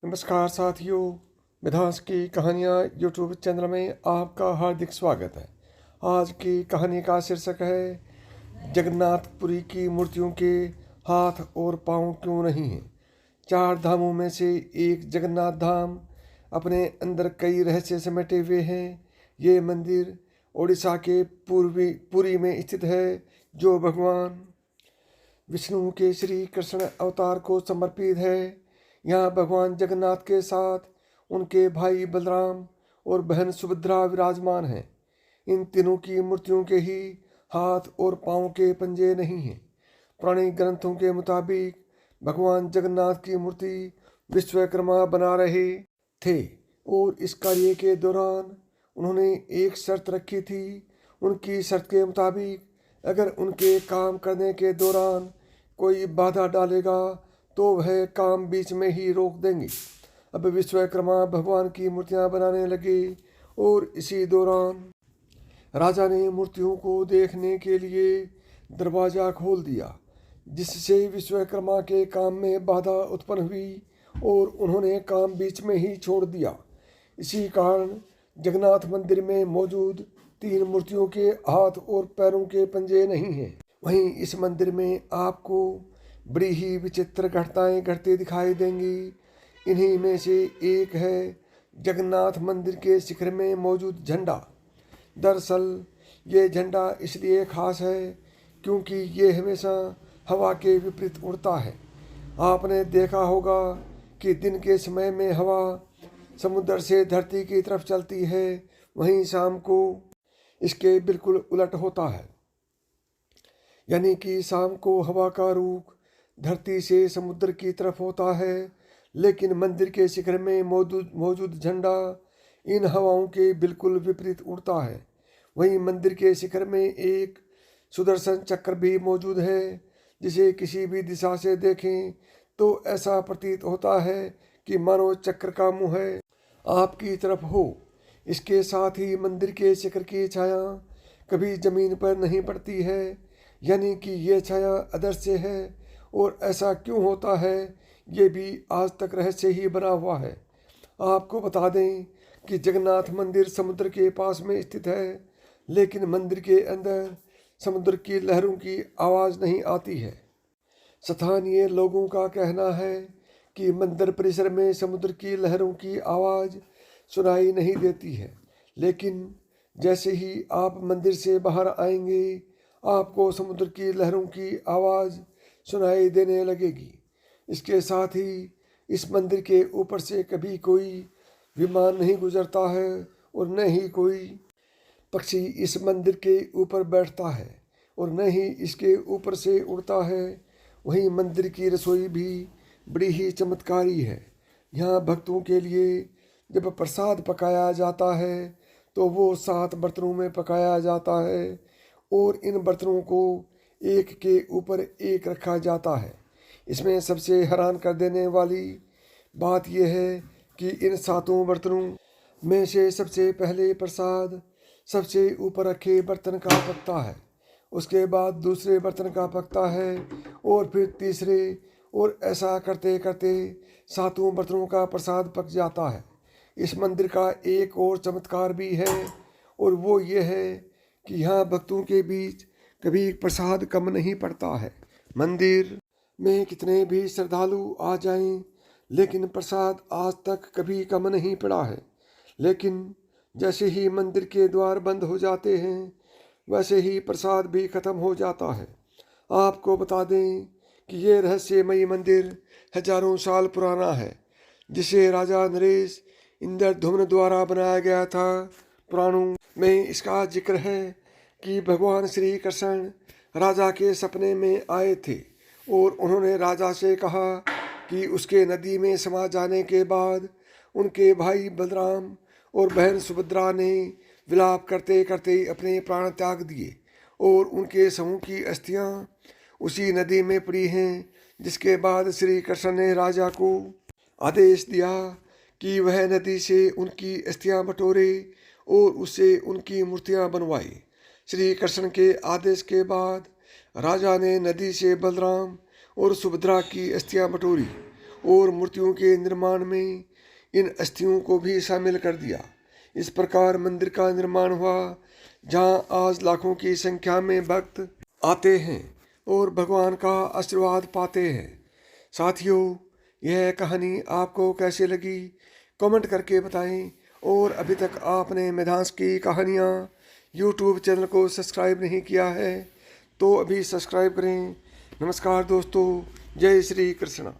नमस्कार साथियों, मिधांस की कहानियाँ यूट्यूब चैनल में आपका हार्दिक स्वागत है। आज की कहानी का शीर्षक है जगन्नाथपुरी की मूर्तियों के हाथ और पाँव क्यों नहीं हैं। चार धामों में से एक जगन्नाथ धाम अपने अंदर कई रहस्य समेटे हुए हैं। ये मंदिर ओडिशा के पूर्वी पुरी में स्थित है, जो भगवान विष्णु के श्री कृष्ण अवतार को समर्पित है। यहाँ भगवान जगन्नाथ के साथ उनके भाई बलराम और बहन सुभद्रा विराजमान हैं। इन तीनों की मूर्तियों के ही हाथ और पाँव के पंजे नहीं हैं। पुराने ग्रंथों के मुताबिक भगवान जगन्नाथ की मूर्ति विश्वकर्मा बना रहे थे और इस कार्य के दौरान उन्होंने एक शर्त रखी थी। उनकी शर्त के मुताबिक अगर उनके काम करने के दौरान कोई बाधा डालेगा तो वह काम बीच में ही रोक देंगे। अब विश्वकर्मा भगवान की मूर्तियां बनाने लगे और इसी दौरान राजा ने मूर्तियों को देखने के लिए दरवाज़ा खोल दिया, जिससे विश्वकर्मा के काम में बाधा उत्पन्न हुई और उन्होंने काम बीच में ही छोड़ दिया। इसी कारण जगन्नाथ मंदिर में मौजूद तीन मूर्तियों के हाथ और पैरों के पंजे नहीं हैं। वहीं इस मंदिर में आपको बड़ी ही विचित्र घटनाएं घटती दिखाई देंगी। इन्हीं में से एक है जगन्नाथ मंदिर के शिखर में मौजूद झंडा। दरअसल ये झंडा इसलिए खास है क्योंकि ये हमेशा हवा के विपरीत उड़ता है। आपने देखा होगा कि दिन के समय में हवा समुद्र से धरती की तरफ चलती है, वहीं शाम को इसके बिल्कुल उलट होता है। यानी कि शाम को हवा का रुख धरती से समुद्र की तरफ होता है, लेकिन मंदिर के शिखर में मौजूद झंडा इन हवाओं के बिल्कुल विपरीत उड़ता है। वहीं मंदिर के शिखर में एक सुदर्शन चक्र भी मौजूद है, जिसे किसी भी दिशा से देखें तो ऐसा प्रतीत होता है कि मानो चक्र का मुंह है आपकी तरफ हो। इसके साथ ही मंदिर के शिखर की छाया कभी जमीन पर नहीं पड़ती है, यानी कि ये छाया अदृश्य है। और ऐसा क्यों होता है, ये भी आज तक रहस्य ही बना हुआ है। आपको बता दें कि जगन्नाथ मंदिर समुद्र के पास में स्थित है, लेकिन मंदिर के अंदर समुद्र की लहरों की आवाज़ नहीं आती है। स्थानीय लोगों का कहना है कि मंदिर परिसर में समुद्र की लहरों की आवाज़ सुनाई नहीं देती है, लेकिन जैसे ही आप मंदिर से बाहर आएंगे आपको समुद्र की लहरों की आवाज़ सुनाई देने लगेगी। इसके साथ ही इस मंदिर के ऊपर से कभी कोई विमान नहीं गुजरता है और न ही कोई पक्षी इस मंदिर के ऊपर बैठता है और न ही इसके ऊपर से उड़ता है। वहीं मंदिर की रसोई भी बड़ी ही चमत्कारी है। यहाँ भक्तों के लिए जब प्रसाद पकाया जाता है तो वो 7 बर्तनों में पकाया जाता है और इन बर्तनों को एक के ऊपर एक रखा जाता है। इसमें सबसे हैरान कर देने वाली बात यह है कि इन 7 बर्तनों में से सबसे पहले प्रसाद सबसे ऊपर रखे बर्तन का पकता है, उसके बाद दूसरे बर्तन का पकता है और फिर तीसरे, और ऐसा करते करते 7 बर्तनों का प्रसाद पक जाता है। इस मंदिर का एक और चमत्कार भी है और वो ये है कि यहाँ भक्तों के बीच कभी प्रसाद कम नहीं पड़ता है। मंदिर में कितने भी श्रद्धालु आ जाएं, लेकिन प्रसाद आज तक कभी कम नहीं पड़ा है। लेकिन जैसे ही मंदिर के द्वार बंद हो जाते हैं, वैसे ही प्रसाद भी खत्म हो जाता है। आपको बता दें कि ये रहस्यमयी मंदिर हजारों साल पुराना है, जिसे राजा नरेश इंद्रधुम्न द्वारा बनाया गया था। पुराणों में इसका जिक्र है कि भगवान श्री कृष्ण राजा के सपने में आए थे और उन्होंने राजा से कहा कि उसके नदी में समा जाने के बाद उनके भाई बलराम और बहन सुभद्रा ने विलाप करते करते अपने प्राण त्याग दिए और उनके समूह की अस्थियां उसी नदी में पड़ी हैं। जिसके बाद श्री कृष्ण ने राजा को आदेश दिया कि वह नदी से उनकी अस्थियां बटोरे और उससे उनकी मूर्तियां बनवाए। श्री कृष्ण के आदेश के बाद राजा ने नदी से बलराम और सुभद्रा की अस्थियां बटोरी और मूर्तियों के निर्माण में इन अस्थियों को भी शामिल कर दिया। इस प्रकार मंदिर का निर्माण हुआ, जहाँ आज लाखों की संख्या में भक्त आते हैं और भगवान का आशीर्वाद पाते हैं। साथियों, यह कहानी आपको कैसी लगी कमेंट करके बताएं, और अभी तक आपने मिधांस की कहानियाँ यूट्यूब चैनल को सब्सक्राइब नहीं किया है तो अभी सब्सक्राइब करें। नमस्कार दोस्तों, जय श्री कृष्ण।